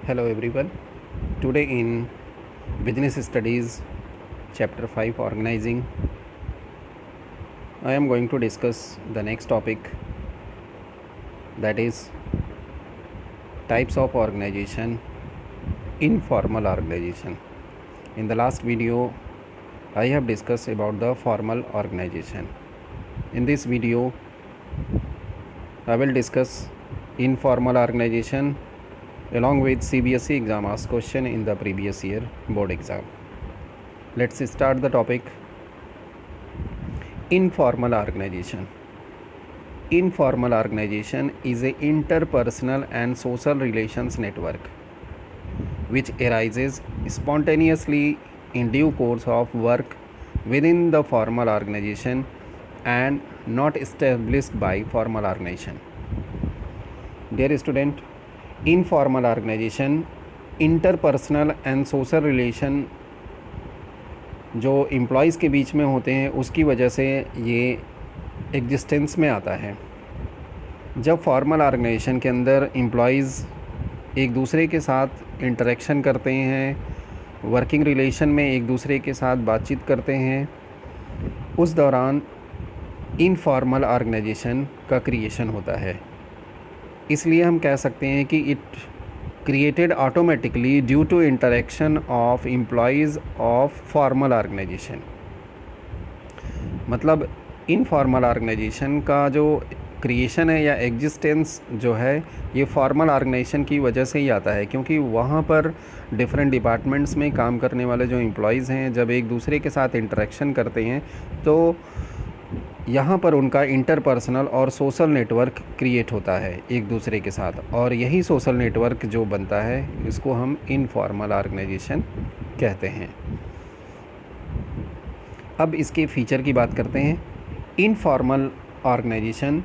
Hello everyone. Today in Business Studies Chapter 5 Organizing, I am going to discuss the next topic, that is types of organization, informal organization. In the last video I have discussed about the formal organization. In this video I will discuss informal organization along with CBSE exam asked question in the previous year board exam. Let's start the topic. Informal organization. Informal organization is a interpersonal and social relations network which arises spontaneously in due course of work within the formal organization and not established by formal organization. Dear student, informal organization interpersonal and social relation जो employees के बीच में होते हैं उसकी वजह से ये एग्जिस्टेंस में आता है। जब फॉर्मल ऑर्गेनाइजेशन के अंदर एम्प्लॉयज़ एक दूसरे के साथ इंटरेक्शन करते हैं, वर्किंग रिलेशन में एक दूसरे के साथ बातचीत करते हैं, उस दौरान इनफॉर्मल ऑर्गेनाइजेशन का क्रिएशन होता है। इसलिए हम कह सकते हैं कि it created automatically due to interaction of employees of formal organization. मतलब इनफॉर्मल ऑर्गेनाइजेशन का जो क्रिएशन है या एग्जिस्टेंस जो है ये फॉर्मल ऑर्गेनाइजेशन की वजह से ही आता है, क्योंकि वहाँ पर डिफरेंट डिपार्टमेंट्स में काम करने वाले जो एम्प्लॉयज़ हैं जब एक दूसरे के साथ इंटरेक्शन करते हैं तो यहाँ पर उनका इंटरपर्सनल और सोशल नेटवर्क क्रिएट होता है एक दूसरे के साथ, और यही सोशल नेटवर्क जो बनता है इसको हम इनफॉर्मल ऑर्गेनाइजेशन कहते हैं। अब इसके फीचर की बात करते हैं। Informal organization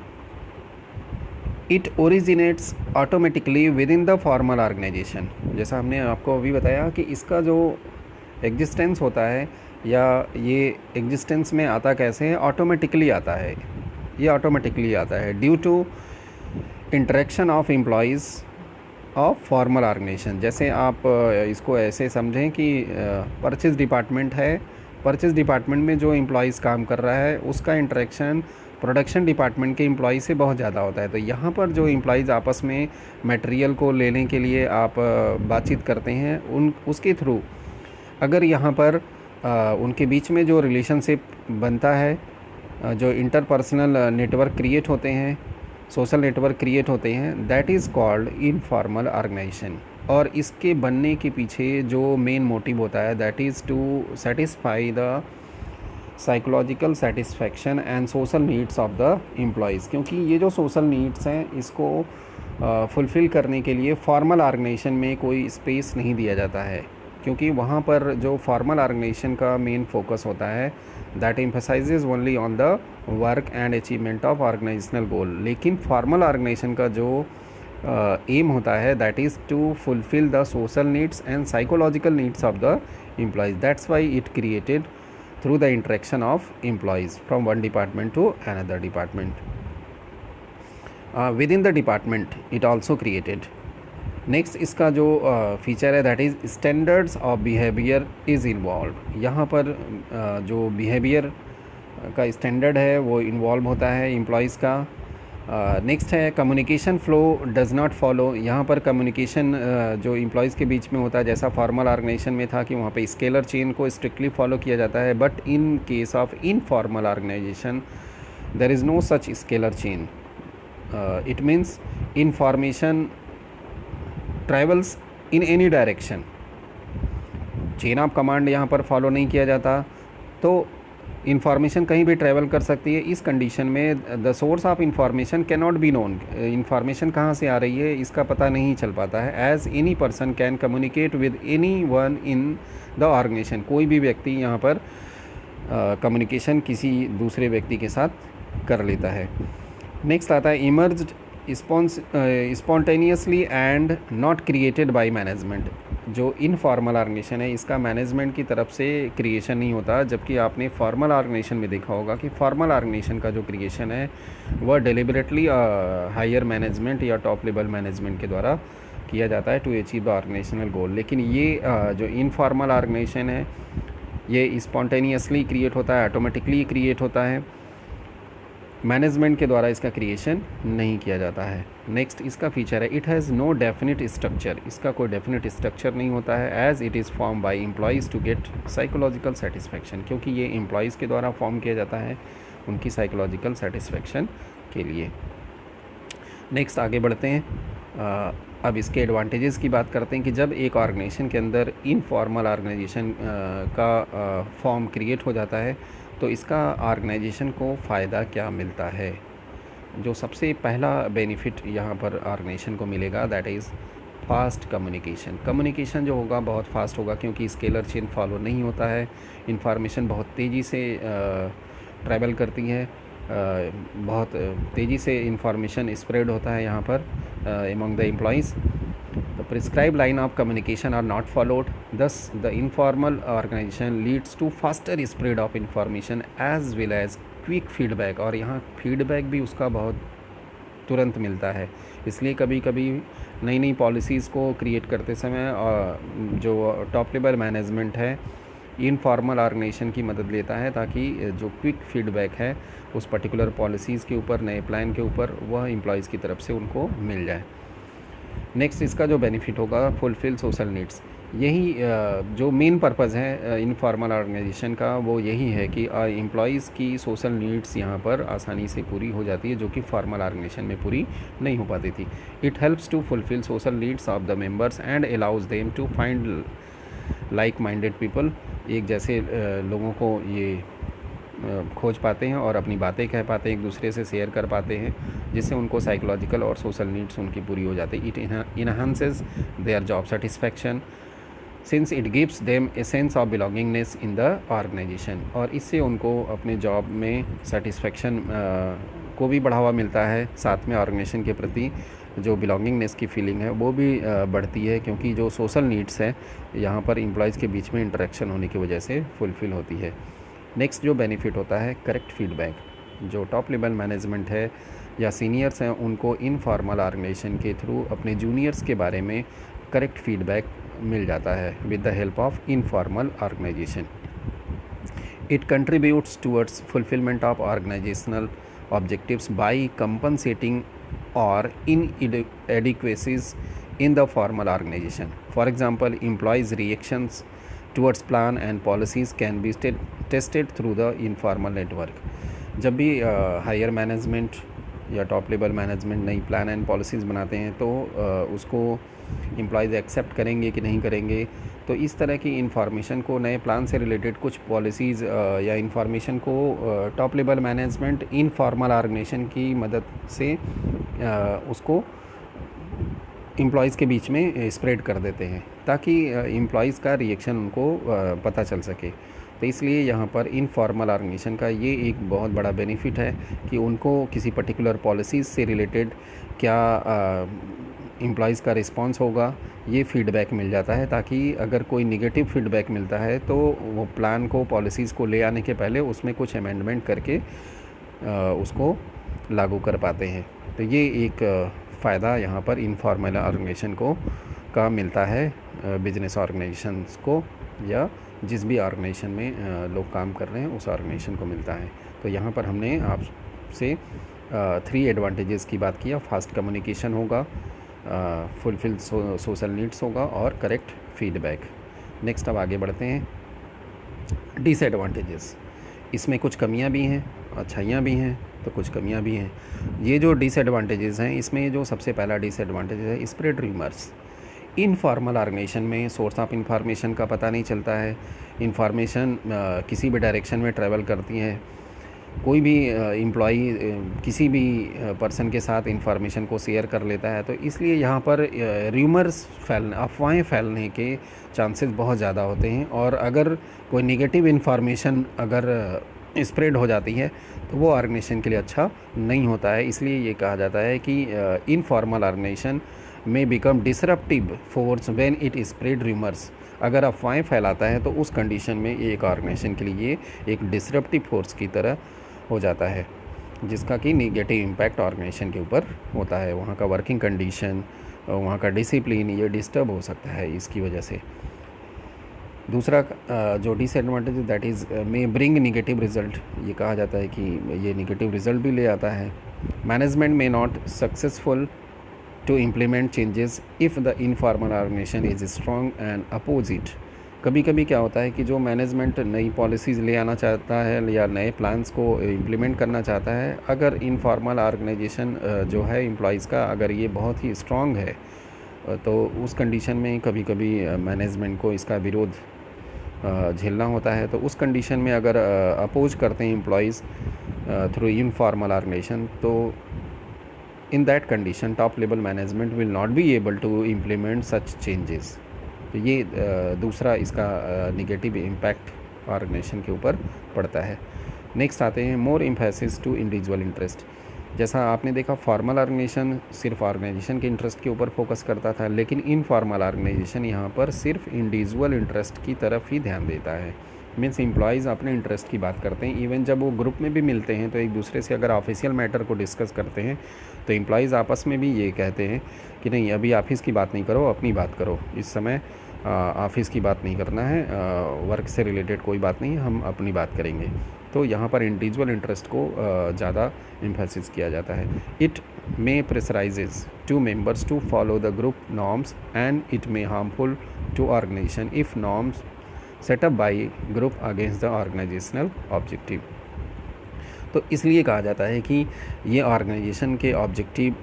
it originates automatically within the formal organization. जैसा हमने आपको अभी बताया कि इसका जो एग्जिस्टेंस होता है या ये एग्जिस्टेंस में आता कैसे है, ऑटोमेटिकली आता है। ये ऑटोमेटिकली आता है due to interaction of employees of formal organization. जैसे आप इसको ऐसे समझें कि परचेज़ डिपार्टमेंट है, परचेज़ डिपार्टमेंट में जो एम्प्लॉयज़ काम कर रहा है उसका इंटरेक्शन प्रोडक्शन डिपार्टमेंट के एम्प्लॉय से बहुत ज़्यादा होता है। तो यहाँ पर जो एम्प्लॉयज़ आपस में मटेरियल को लेने के लिए आप बातचीत करते हैं उसके थ्रू अगर यहाँ पर उनके बीच में जो रिलेशनशिप बनता है, जो इंटरपर्सनल नेटवर्क क्रिएट होते हैं, सोशल नेटवर्क क्रिएट होते हैं, that is called informal organization. और इसके बनने के पीछे जो मेन मोटिव होता है that is to satisfy the psychological satisfaction and social needs of the employees. क्योंकि ये जो सोशल नीड्स हैं इसको फुलफ़िल करने के लिए फॉर्मल ऑर्गेनाइजेशन में कोई स्पेस नहीं दिया जाता है, क्योंकि वहाँ पर जो फॉर्मल ऑर्गेनाइजेशन का मेन फोकस होता है that emphasises only on the work and achievement of organisational goal. लेकिन फॉर्मल ऑर्गेनाइजेशन का जो एम होता है that is to fulfil the social needs and psychological needs of the employees. That's why it created through the interaction of employees from one department to another department. Within the department it also created. Next इसका जो feature है that is standards of behaviour is involve. यहाँ पर जो behaviour का standard है वो involve होता है एम्प्लॉयज़ का। नेक्स्ट है communication flow does not follow. यहाँ पर कम्युनिकेशन जो एम्प्लॉयज़ के बीच में होता है, जैसा फॉर्मल ऑर्गेनाइजेशन में था कि वहाँ पे स्केलर चेन को स्ट्रिक्टली फॉलो किया जाता है, but in case of informal organization there is no such scalar chain. It means information travels in any direction. Chain of command यहाँ पर फॉलो नहीं किया जाता, तो इंफॉर्मेशन कहीं भी ट्रैवल कर सकती है। इस कंडीशन में the source of information can not be known. Information कहाँ से आ रही है इसका पता नहीं चल पाता है। As any person can communicate with any one in the organization. कोई भी व्यक्ति यहाँ पर कम्युनिकेशन किसी दूसरे व्यक्ति के साथ कर लेता है। नेक्स्ट आता है emerged spontaneously and not created by management. जो इनफॉर्मल ऑर्गेनाइजेशन है इसका मैनेजमेंट की तरफ से क्रिएशन नहीं होता, जबकि आपने फॉर्मल ऑर्गेनाइजेशन में देखा होगा कि फॉर्मल ऑर्गेनाइजेशन का जो क्रिएशन है वह डेलिबरेटली हायर मैनेजमेंट या टॉप लेवल मैनेजमेंट के द्वारा किया जाता है to achieve the organisational goal. लेकिन ये जो इनफॉर्मल ऑर्गेनाइजेशन है ये स्पॉन्टेनियसली क्रिएट होता है, ऑटोमेटिकली क्रिएट होता है, मैनेजमेंट के द्वारा इसका क्रिएशन नहीं किया जाता है। नेक्स्ट इसका फीचर है it has no definite structure, इसका कोई डेफिनेट स्ट्रक्चर नहीं होता है। As it is form by employees to get psychological satisfaction, क्योंकि ये एम्प्लॉयज़ के द्वारा फॉर्म किया जाता है उनकी साइकोलॉजिकल सेटिस्फेक्शन के लिए। नेक्स्ट आगे बढ़ते हैं। अब इसके एडवांटेजेस की बात करते हैं कि जब एक ऑर्गेनाइजेशन के अंदर इनफॉर्मल ऑर्गेनाइजेशन का फॉर्म क्रिएट हो जाता है तो इसका ऑर्गेनाइजेशन को फ़ायदा क्या मिलता है। जो सबसे पहला बेनिफिट यहाँ पर ऑर्गेनाइजेशन को मिलेगा that is fast communication. Communication जो होगा बहुत फास्ट होगा, क्योंकि स्केलर चेन फॉलो नहीं होता है, इंफॉर्मेशन बहुत तेज़ी से ट्रैवल करती है, बहुत तेज़ी से इंफॉर्मेशन स्प्रेड होता है यहाँ पर among the employees. The prescribed line of communication are not followed. Thus, the informal organization leads to faster spread of information as well as quick feedback. और यहाँ फीडबैक भी उसका बहुत तुरंत मिलता है। इसलिए कभी कभी नई नई पॉलिसीज़ को क्रिएट करते समय जो टॉप लेवल मैनेजमेंट है इनफॉर्मल ऑर्गेनाइजेशन की मदद लेता है ताकि जो क्विक फीडबैक है उस पर्टिकुलर पॉलिसीज़ के ऊपर, नए प्लान के ऊपर, वह एम्प्लॉयज़ की तरफ से उनको मिल जाए। नेक्स्ट इसका जो बेनिफिट होगा फुलफिल सोशल नीड्स। यही जो मेन पर्पज़ है इनफॉर्मल ऑर्गेनाइजेशन का वो यही है कि एम्प्लॉयज़ की सोशल नीड्स यहाँ पर आसानी से पूरी हो जाती है जो कि फॉर्मल ऑर्गेनाइजेशन में पूरी नहीं हो पाती थी। It helps to fulfil social needs of the members and allows them to find like minded people. एक जैसे लोगों को ये खोज पाते हैं और अपनी बातें कह पाते हैं, एक दूसरे से शेयर कर पाते हैं, जिससे उनको साइकोलॉजिकल और सोशल नीड्स उनकी पूरी हो जाती है। It enhances their job satisfaction since it gives them a sense of belongingness in the organisation. और इससे उनको अपने जॉब में सेटिस्फैक्शन को भी बढ़ावा मिलता है, साथ में ऑर्गेनाइजेशन के प्रति जो बिलोंगिंगनेस की फीलिंग है वो भी बढ़ती है, क्योंकि जो सोशल नीड्स है यहाँ पर एम्प्लॉयज़ के बीच में इंटरेक्शन होने की वजह से फुलफ़िल होती है। नेक्स्ट जो बेनिफिट होता है करेक्ट फीडबैक। जो टॉप लेवल मैनेजमेंट है या सीनियर्स हैं उनको इनफॉर्मल ऑर्गेनाइजेशन के थ्रू अपने जूनियर्स के बारे में करेक्ट फीडबैक मिल जाता है with the help of informal organization. It contributes towards fulfilment of organizational objectives by compensating or inadequacies in the formal organization. For example, employees' reactions towards plan and policies can be tested through the informal network. जब भी higher management या top level management नई plan and policies बनाते हैं तो उसको employees accept करेंगे कि नहीं करेंगे। तो इस तरह की इंफॉर्मेशन को, नए प्लान से रिलेटेड कुछ पॉलिसीज़ या इंफॉर्मेशन को top level management informal organization की मदद से उसको एम्प्लॉयज़ के बीच में स्प्रेड कर देते हैं ताकि एम्प्लॉयज़ का रिएक्शन उनको पता चल सके। तो इसलिए यहाँ पर इनफॉर्मल ऑर्गेनाइजेशन का ये एक बहुत बड़ा बेनिफिट है कि उनको किसी पर्टिकुलर पॉलिसीज़ से रिलेटेड क्या एम्प्लॉयज़ का रिस्पांस होगा ये फीडबैक मिल जाता है, ताकि अगर कोई नेगेटिव फीडबैक मिलता है तो वो प्लान को, पॉलिसीज़ को ले आने के पहले उसमें कुछ अमेंडमेंट करके उसको लागू कर पाते हैं। तो ये एक फ़ायदा यहाँ पर इनफॉर्मल ऑर्गेनाइजेशन को का मिलता है बिजनेस ऑर्गेनाइजेशंस को या जिस भी ऑर्गेनाइजेशन में लोग काम कर रहे हैं उस ऑर्गेनाइजेशन को मिलता है। तो यहाँ पर हमने आपसे 3 एडवांटेजेस की बात किया। फास्ट कम्युनिकेशन होगा, फुलफिल सोशल नीड्स होगा और करेक्ट फीडबैक। नेक्स्ट अब आगे बढ़ते हैं डिसएडवांटेजेस। इसमें कुछ कमियां भी हैं, अच्छाइयाँ भी हैं, तो कुछ कमियां भी हैं। ये जो डिसएडवांटेजेस हैं इसमें जो सबसे पहला डिसएडवांटेज है स्प्रेड र्यूमर्स। इनफॉर्मल ऑर्गेनाइजेशन में सोर्स ऑफ इंफॉर्मेशन का पता नहीं चलता है, इंफॉर्मेशन किसी भी डायरेक्शन में ट्रैवल करती है। कोई भी एम्प्लॉई किसी भी पर्सन के साथ इंफॉर्मेशन को शेयर कर लेता है, तो इसलिए यहाँ पर र्यूमर्स अफवाहें फैलने के चांसेस बहुत ज़्यादा होते हैं। और अगर कोई नेगेटिव इंफॉर्मेशन अगर स्प्रेड हो जाती है तो वो ऑर्गेनाइजेशन के लिए अच्छा नहीं होता है। इसलिए ये कहा जाता है कि इनफॉर्मल ऑर्गेनाइजेशन में become disruptive force when it spread rumours. अगर अफवाहें फैलाता है तो उस कंडीशन में एक ऑर्गेनाइजेशन के लिए एक डिसरप्टिव फोर्स की तरह हो जाता है, जिसका कि नेगेटिव इम्पैक्ट ऑर्गेनाइजेशन के ऊपर होता है। वहाँ का वर्किंग कंडीशन, वहाँ का डिसिप्लिन ये डिस्टर्ब हो सकता है इसकी वजह से। दूसरा जो disadvantage that is may bring negative result, ये कहा जाता है कि ये निगेटिव रिजल्ट भी ले आता है। Management may not successful to implement changes if the informal organization is strong and oppose it. कभी कभी क्या होता है कि जो मैनेजमेंट नई पॉलिसीज़ ले आना चाहता है या नए प्लान्स को इम्प्लीमेंट करना चाहता है, अगर इनफॉर्मल ऑर्गेनाइजेशन जो है एम्प्लॉयज़ का अगर ये बहुत ही स्ट्रॉन्ग है तो उस कंडीशन में कभी कभी मैनेजमेंट को इसका विरोध झेलना होता है। तो उस कंडीशन में अगर अपोज करते हैं एम्प्लॉयज़ थ्रू इनफॉर्मल ऑर्गेनाइजेशन, तो in that condition top level management will not be able to implement such changes. तो ये दूसरा इसका निगेटिव इम्पैक्ट ऑर्गेनाइजेशन के ऊपर पड़ता है। नेक्स्ट आते हैं मोर एम्फेसिस टू इंडिविजुअल इंटरेस्ट। जैसा आपने देखा फॉर्मल ऑर्गेनाइजेशन सिर्फ ऑर्गेनाइजेशन के इंटरेस्ट के ऊपर फोकस करता था, लेकिन इनफॉर्मल ऑर्गेनाइजेशन यहाँ पर सिर्फ इंडिविजुअल इंटरेस्ट की तरफ ही ध्यान देता है। मीन्स एम्प्लॉयज़ अपने इंटरेस्ट की बात करते हैं। इवन जब वो ग्रुप में भी मिलते हैं तो एक दूसरे से अगर ऑफिशियल मैटर को डिस्कस करते हैं तो एम्प्लॉयज़ आपस में भी ये कहते हैं कि नहीं, अभी ऑफिस की बात नहीं करो, अपनी बात करो, इस समय ऑफिस की बात नहीं करना है, वर्क से रिलेटेड कोई बात नहीं, हम अपनी बात करेंगे। तो यहाँ पर इंडिविजुअल इंटरेस्ट को ज़्यादा एम्फेसिस किया जाता है। It may pressurises to members to follow the group norms and it may harmful to organisation if norms set up by group against the organisational objective. तो इसलिए कहा जाता है कि ये ऑर्गेनाइजेशन के ऑब्जेक्टिव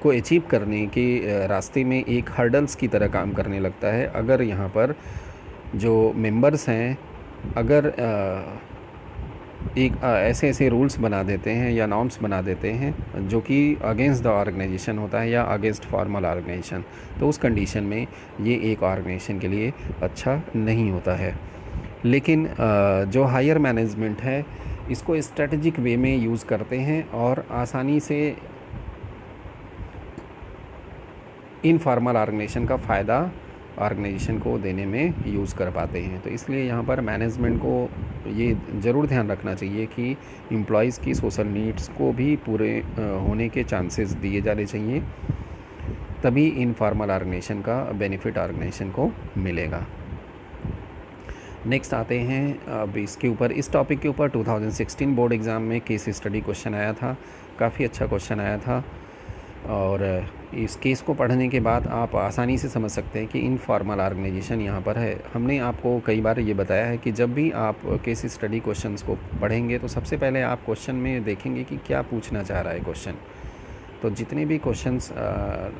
को अचीव करने के रास्ते में एक हर्डल्स की तरह काम करने लगता है। अगर यहाँ पर जो मेंबर्स हैं अगर एक ऐसे ऐसे रूल्स बना देते हैं या नॉर्म्स बना देते हैं जो कि अगेंस्ट द ऑर्गेनाइजेशन होता है या अगेंस्ट फॉर्मल ऑर्गेनाइजेशन, तो उस कंडीशन में ये एक ऑर्गेनाइजेशन के लिए अच्छा नहीं होता है। लेकिन जो हायर मैनेजमेंट है इसको स्ट्रेटजिक वे में यूज़ करते हैं और आसानी से इनफॉर्मल ऑर्गेनाइजेशन का फ़ायदा ऑर्गेनाइजेशन को देने में यूज़ कर पाते हैं। तो इसलिए यहाँ पर मैनेजमेंट को ये ज़रूर ध्यान रखना चाहिए कि एम्प्लॉयज़ की सोशल नीड्स को भी पूरे होने के चांसेस दिए जाने चाहिए, तभी इनफॉर्मल ऑर्गेनाइजेशन का बेनिफिट ऑर्गेनाइजेशन को मिलेगा। नेक्स्ट आते हैं अब इसके ऊपर, इस टॉपिक के ऊपर 2016 बोर्ड एग्ज़ाम में केस स्टडी क्वेश्चन आया था, काफ़ी अच्छा क्वेश्चन आया था। और इस केस को पढ़ने के बाद आप आसानी से समझ सकते हैं कि इनफॉर्मल ऑर्गेनाइजेशन यहाँ पर है। हमने आपको कई बार ये बताया है कि जब भी आप केस स्टडी क्वेश्चंस को पढ़ेंगे तो सबसे पहले आप क्वेश्चन में देखेंगे कि क्या पूछना चाह रहा है क्वेश्चन। तो जितने भी क्वेश्चंस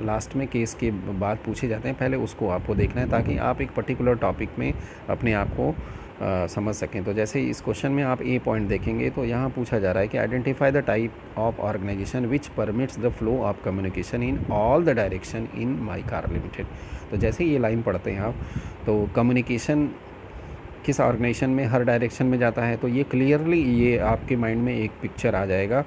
लास्ट में केस के बाद पूछे जाते हैं पहले उसको आपको देखना है, ताकि आप एक पर्टिकुलर टॉपिक में अपने आप को समझ सकें। तो जैसे इस क्वेश्चन में आप ए पॉइंट देखेंगे तो यहाँ पूछा जा रहा है कि identify the type of organization which permits the flow of communication in all the direction in my car limited. तो जैसे ये लाइन पढ़ते हैं आप तो कम्युनिकेशन किस ऑर्गेनाइजेशन में हर डायरेक्शन में जाता है, तो ये क्लियरली ये आपके माइंड में एक पिक्चर आ जाएगा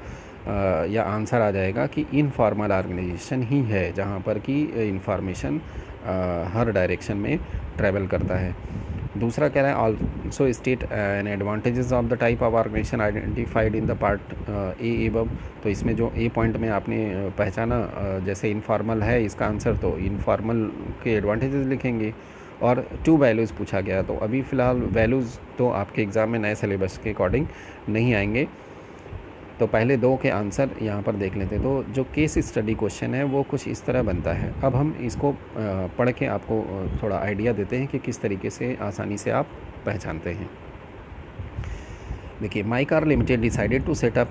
या आंसर आ जाएगा कि इनफॉर्मल ऑर्गेनाइजेशन ही है जहाँ पर कि इंफॉर्मेशन हर डायरेक्शन में ट्रैवल करता है। दूसरा कह रहा है also state an advantages of the type of organization identified in the part A above. तो इसमें जो ए पॉइंट में आपने पहचाना जैसे इनफॉर्मल है इसका आंसर, तो इनफॉर्मल के एडवांटेजेस लिखेंगे। और 2 वैल्यूज़ पूछा गया, तो अभी फ़िलहाल वैल्यूज़ तो आपके एग्ज़ाम में नए सिलेबस के अकॉर्डिंग नहीं आएंगे, तो पहले 2 के आंसर यहाँ पर देख लेते हैं। तो जो केस स्टडी क्वेश्चन है वो कुछ इस तरह बनता है। अब हम इसको पढ़ के आपको थोड़ा आइडिया देते हैं कि किस तरीके से आसानी से आप पहचानते हैं। देखिए, my car limited decided to set up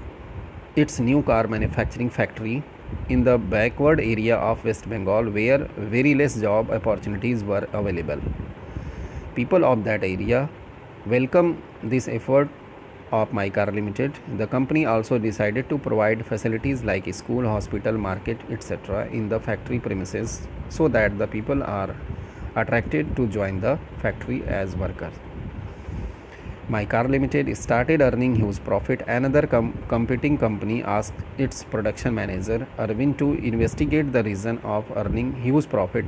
its new car manufacturing factory in the backward area of West Bengal where very less job opportunities were available. People of that area welcome this effort of My Car Limited. The company also decided to provide facilities like school, hospital, market, etc. in the factory premises so that the people are attracted to join the factory as workers. My Car Limited started earning huge profit. Another competing company asked its production manager Arvind to investigate the reason of earning huge profit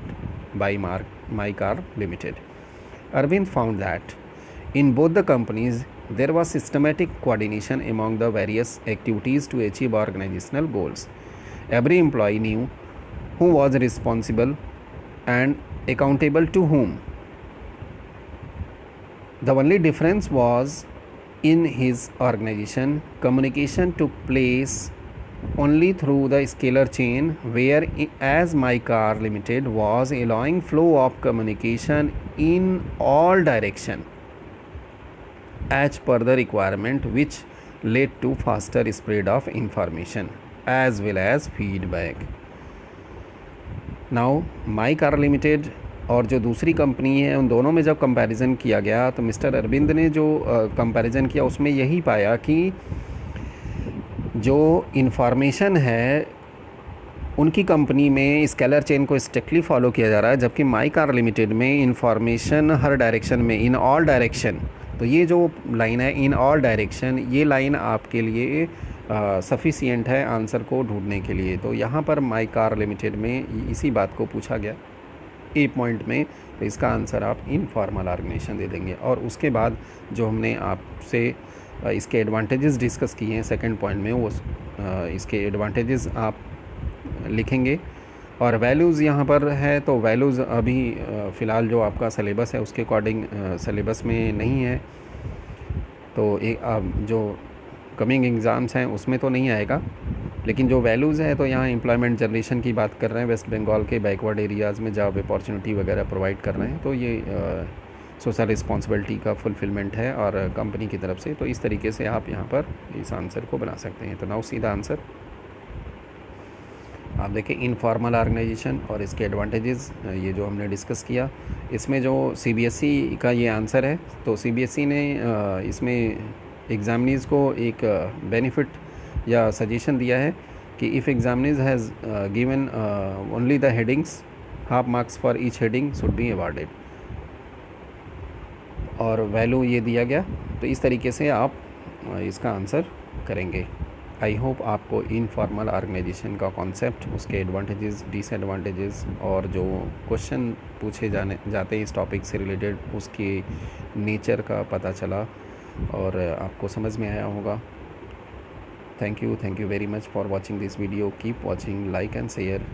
by My Car Limited. Arvind found that in both the companies there was systematic coordination among the various activities to achieve organizational goals. Every employee knew who was responsible and accountable to whom. The only difference was in his organization, communication took place only through the scalar chain, where as My Car Limited was allowing flow of communication in all direction as per the requirement, which led to faster spread of information as well as feedback. Now My Car Limited और जो दूसरी company है, उन दोनों में जब comparison किया गया तो मिस्टर अरविंद ने जो कंपैरिजन किया उसमें यही पाया कि जो इन्फॉर्मेशन है उनकी कंपनी में स्केलर चेन को स्ट्रिक्टली फॉलो किया जा रहा है, जबकि माई कार लिमिटेड में इन्फॉर्मेशन हर डायरेक्शन में, इन ऑल डायरेक्शन। तो ये जो लाइन है इन ऑल डायरेक्शन, ये लाइन आपके लिए सफिशिएंट है आंसर को ढूंढने के लिए। तो यहाँ पर माई कार लिमिटेड में इसी बात को पूछा गया ए पॉइंट में, तो इसका आंसर आप इनफॉर्मल ऑर्गेनाइजेशन दे देंगे। और उसके बाद जो हमने आपसे इसके एडवांटेजेस डिस्कस किए हैं सेकंड पॉइंट में, वो इसके एडवांटेजेस आप लिखेंगे। और वैल्यूज़ यहाँ पर है, तो वैल्यूज़ अभी फ़िलहाल जो आपका सिलेबस है उसके अकॉर्डिंग सिलेबस में नहीं है, तो जो कमिंग एग्ज़ाम्स हैं उसमें तो नहीं आएगा। लेकिन जो वैल्यूज़ है तो यहाँ एम्प्लॉयमेंट जनरेशन की बात कर रहे हैं, वेस्ट बंगाल के बैकवर्ड एरियाज़ में जॉब अपॉर्चुनिटी वगैरह प्रोवाइड कर रहे हैं, तो ये सोशल रिस्पॉन्सिबिलिटी का फुलफिलमेंट है और कंपनी की तरफ से। तो इस तरीके से आप यहाँ पर इस आंसर को बना सकते हैं। तो नाउ सीधा आंसर आप देखें, इनफॉर्मल ऑर्गेनाइजेशन और इसके एडवांटेजेस ये जो हमने डिस्कस किया। इसमें जो सीबीएसई का ये आंसर है, तो सीबीएसई ने इसमें एग्ज़ामिनीज़ को एक बेनिफिट या सजेशन दिया है कि if examinees has given only the headings, half marks for each heading should be awarded, और वैल्यू ये दिया गया। तो इस तरीके से आप इसका आंसर करेंगे। आई होप आपको इनफॉर्मल ऑर्गेनाइजेशन का कॉन्सेप्ट, उसके एडवांटेजेस, डिसएडवांटेजेस और जो क्वेश्चन पूछे जाते हैं इस टॉपिक से रिलेटेड, उसके नेचर का पता चला और आपको समझ में आया होगा। Thank you very much for watching this video. Keep watching, like and share.